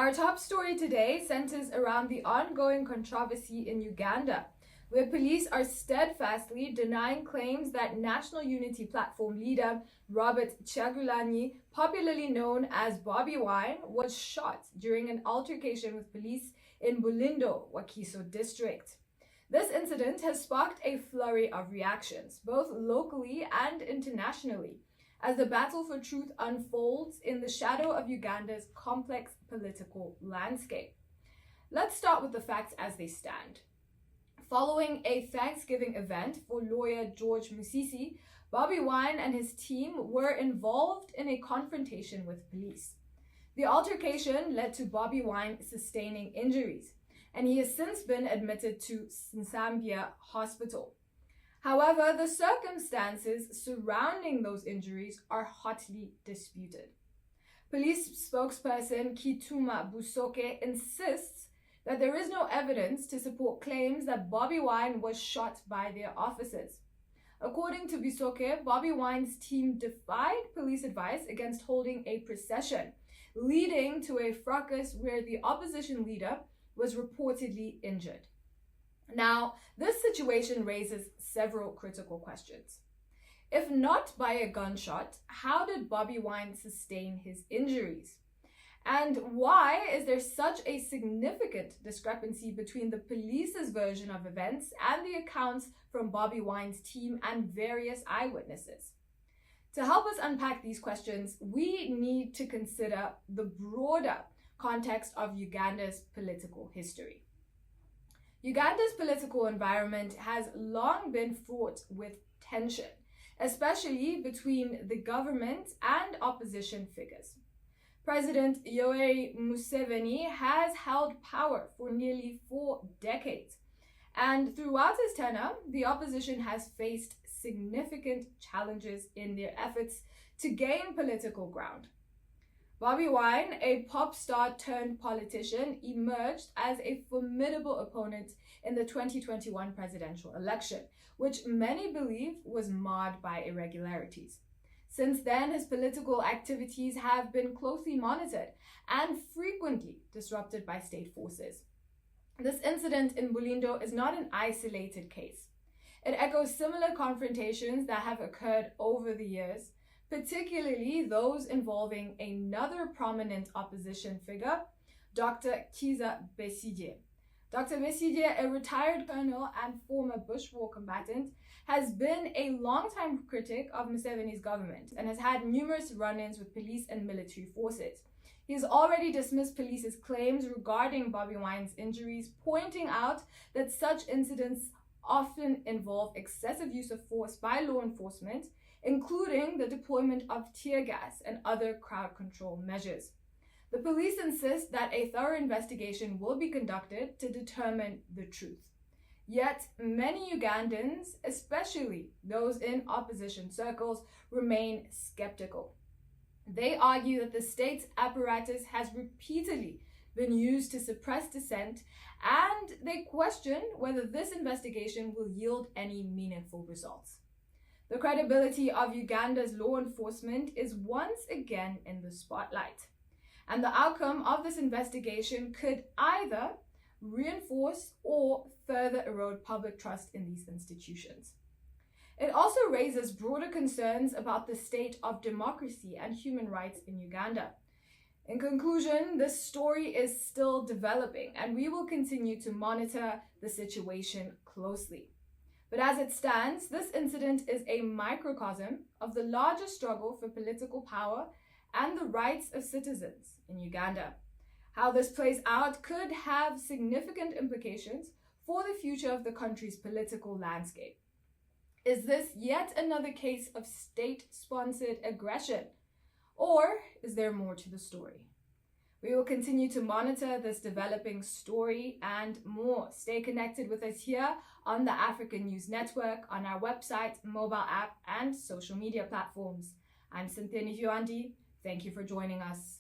Our top story today centers around the ongoing controversy in Uganda, where police are steadfastly denying claims that National Unity Platform leader Robert Kyagulanyi, popularly known as Bobi Wine, was shot during an altercation with police in Bulindo, Wakiso district. This incident has sparked a flurry of reactions, both locally and internationally, as the battle for truth unfolds in the shadow of Uganda's complex political landscape. Let's start with the facts as they stand. Following a Thanksgiving event for lawyer George Musisi, Bobi Wine and his team were involved in a confrontation with police. The altercation led to Bobi Wine sustaining injuries, and he has since been admitted to Nsambia Hospital. However, the circumstances surrounding those injuries are hotly disputed. Police spokesperson Kituma Busoke insists that there is no evidence to support claims that Bobi Wine was shot by their officers. According to Busoke, Bobi Wine's team defied police advice against holding a procession, leading to a fracas where the opposition leader was reportedly injured. Now, this situation raises several critical questions. If not by a gunshot, how did Bobi Wine sustain his injuries? And why is there such a significant discrepancy between the police's version of events and the accounts from Bobi Wine's team and various eyewitnesses? To help us unpack these questions, we need to consider the broader context of Uganda's political history. Uganda's political environment has long been fraught with tension, especially between the government and opposition figures. President Yoweri Museveni has held power for nearly 4 decades, and throughout his tenure, the opposition has faced significant challenges in their efforts to gain political ground. Bobi Wine, a pop star turned politician, emerged as a formidable opponent in the 2021 presidential election, which many believe was marred by irregularities. Since then, his political activities have been closely monitored and frequently disrupted by state forces. This incident in Bulindo is not an isolated case. It echoes similar confrontations that have occurred over the years, particularly those involving another prominent opposition figure, Dr. Kizza Besigye. Dr. Besigye, a retired colonel and former Bush War combatant, has been a longtime critic of Museveni's government and has had numerous run-ins with police and military forces. He has already dismissed police's claims regarding Bobi Wine's injuries, pointing out that such incidents often involve excessive use of force by law enforcement, including the deployment of tear gas and other crowd control measures. The police insist that a thorough investigation will be conducted to determine the truth. Yet, many Ugandans, especially those in opposition circles, remain skeptical. They argue that the state's apparatus has repeatedly been used to suppress dissent, and they question whether this investigation will yield any meaningful results. The credibility of Uganda's law enforcement is once again in the spotlight, and the outcome of this investigation could either reinforce or further erode public trust in these institutions. It also raises broader concerns about the state of democracy and human rights in Uganda. In conclusion, this story is still developing, and we will continue to monitor the situation closely. But as it stands, this incident is a microcosm of the larger struggle for political power and the rights of citizens in Uganda. How this plays out could have significant implications for the future of the country's political landscape. Is this yet another case of state-sponsored aggression, or is there more to the story? We will continue to monitor this developing story and more. Stay connected with us here on the African News Network, on our website, mobile app, and social media platforms. I'm Cynthia Nihuandi. Thank you for joining us.